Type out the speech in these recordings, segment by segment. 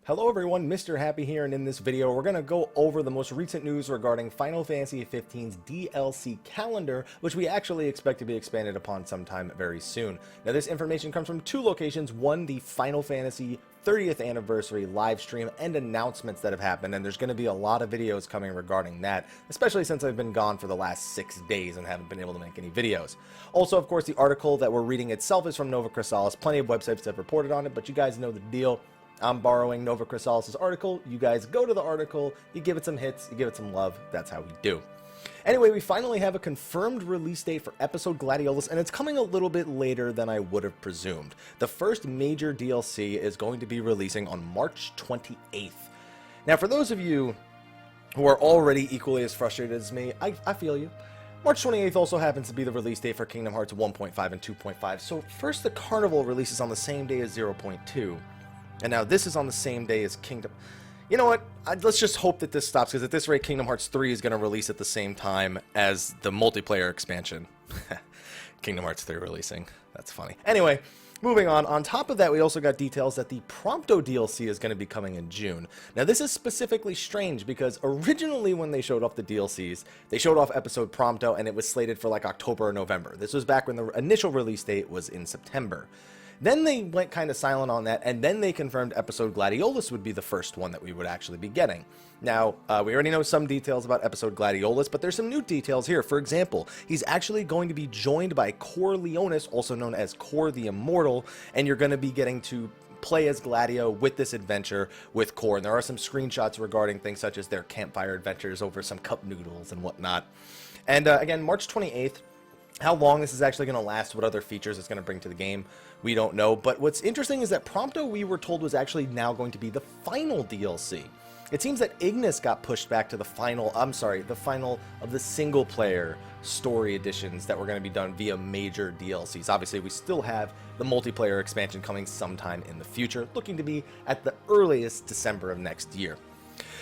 Hello everyone, Mr. Happy here, and in this video we're going to go over the most recent news regarding Final Fantasy XV's DLC calendar, which we actually expect to be expanded upon sometime very soon. Now this information comes from two locations, one the Final Fantasy 30th anniversary live stream and announcements that have happened, and there's going to be a lot of videos coming regarding that, especially since I've been gone for the last 6 days and haven't been able to make any videos. Also, of course, the article that we're reading itself is from Nova Chrysalis. Plenty of websites have reported on it, but you guys know the deal. I'm borrowing Nova Chrysalis' article. You guys go to the article, you give it some hits, you give it some love. That's how we do. Anyway, we finally have a confirmed release date for episode Gladiolus, and it's coming a little bit later than I would have presumed. The first major DLC is going to be releasing on March 28th. Now, for those of you who are already equally as frustrated as me, I feel you. March 28th also happens to be the release date for Kingdom Hearts 1.5 and 2.5. So first, the Carnival releases on the same day as 0.2. And now this is on the same day as Kingdom. You know what? Let's just hope that this stops, because at this rate, Kingdom Hearts 3 is going to release at the same time as the multiplayer expansion. Kingdom Hearts 3 releasing. That's funny. Anyway, moving on. On top of that, we also got details that the Prompto DLC is going to be coming in June. Now, this is specifically strange because originally when they showed off the DLCs, they showed off episode Prompto, and it was slated for like October or November. This was back when the initial release date was in September. Then they went kind of silent on that, and then they confirmed episode Gladiolus would be the first one that we would actually be getting. Now, we already know some details about episode Gladiolus, but there's some new details here. For example, he's actually going to be joined by Cor Leonis, also known as Cor the Immortal, and you're going to be getting to play as Gladio with this adventure with Cor. And there are some screenshots regarding things such as their campfire adventures over some cup noodles and whatnot. And again, March 28th. How long this is actually going to last, what other features it's going to bring to the game, we don't know. But what's interesting is that Prompto, we were told, was actually now going to be the final DLC. It seems that Ignis got pushed back to the final of the single-player story editions that were going to be done via major DLCs. Obviously, we still have the multiplayer expansion coming sometime in the future, looking to be at the earliest December of next year.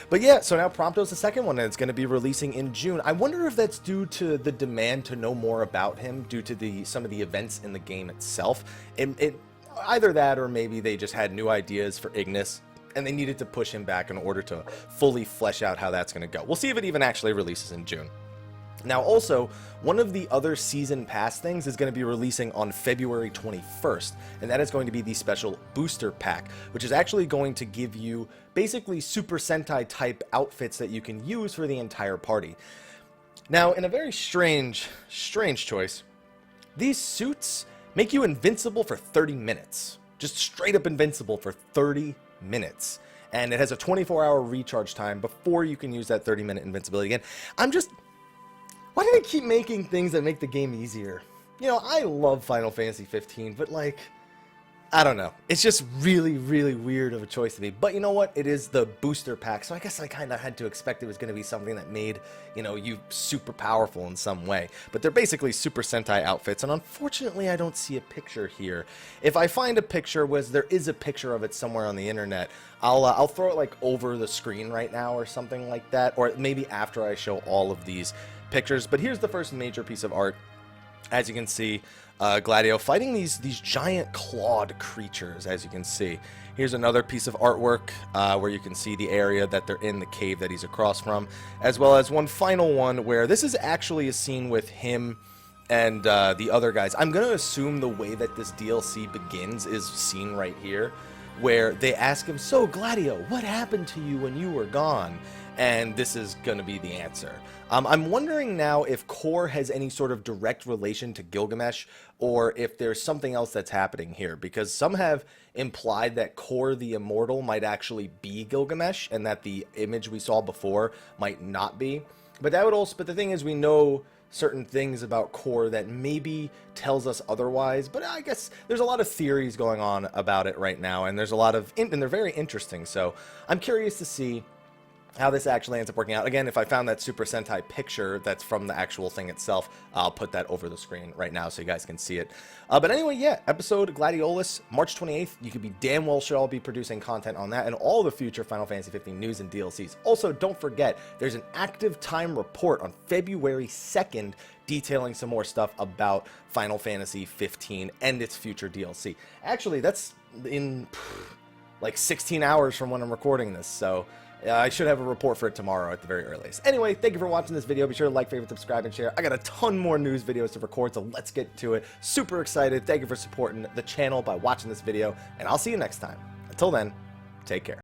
But yeah, so now Prompto's the second one, and it's going to be releasing in June. I wonder if that's due to the demand to know more about him, due to some of the events in the game itself. Either that, or maybe they just had new ideas for Ignis, and they needed to push him back in order to fully flesh out how that's going to go. We'll see if it even actually releases in June. Now, also, one of the other Season Pass things is going to be releasing on February 21st, and that is going to be the special Booster Pack, which is actually going to give you basically Super Sentai type outfits that you can use for the entire party. Now, in a very strange choice, these suits make you invincible for 30 minutes. Just straight up invincible for 30 minutes. And it has a 24-hour recharge time before you can use that 30-minute invincibility again. Why do they keep making things that make the game easier? You know, I love Final Fantasy 15, but like, I don't know. It's just really, really weird of a choice to me. But you know what? It is the booster pack, so I guess I kind of had to expect it was going to be something that made, you know, you super powerful in some way. But they're basically Super Sentai outfits, and unfortunately I don't see a picture here. If I find a picture, there is a picture of it somewhere on the internet, I'll throw it like over the screen right now or something like that, or maybe after I show all of these pictures. But here's the first major piece of art. As you can see, Gladio fighting these giant clawed creatures, as you can see. Here's another piece of artwork where you can see the area that they're in, the cave that he's across from, as well as one final one where this is actually a scene with him and the other guys. I'm going to assume the way that this DLC begins is seen right here, where they ask him, "So, Gladio, what happened to you when you were gone?" And this is going to be the answer. I'm wondering now if Cor has any sort of direct relation to Gilgamesh, or if there's something else that's happening here, because some have implied that Cor the Immortal might actually be Gilgamesh, and that the image we saw before might not be. But the thing is, we know certain things about Cor that maybe tells us otherwise, but I guess there's a lot of theories going on about it right now, and and they're very interesting, so I'm curious to see how this actually ends up working out. Again, if I found that Super Sentai picture that's from the actual thing itself, I'll put that over the screen right now so you guys can see it. But anyway, yeah, episode Gladiolus, March 28th. You could be damn well sure I'll be producing content on that and all the future Final Fantasy 15 news and DLCs. Also, don't forget, there's an active time report on February 2nd detailing some more stuff about Final Fantasy 15 and its future DLC. Actually, that's in... like 16 hours from when I'm recording this, so I should have a report for it tomorrow at the very earliest. Anyway, thank you for watching this video. Be sure to like, favorite, subscribe, and share. I got a ton more news videos to record, so let's get to it. Super excited. Thank you for supporting the channel by watching this video, and I'll see you next time. Until then, take care.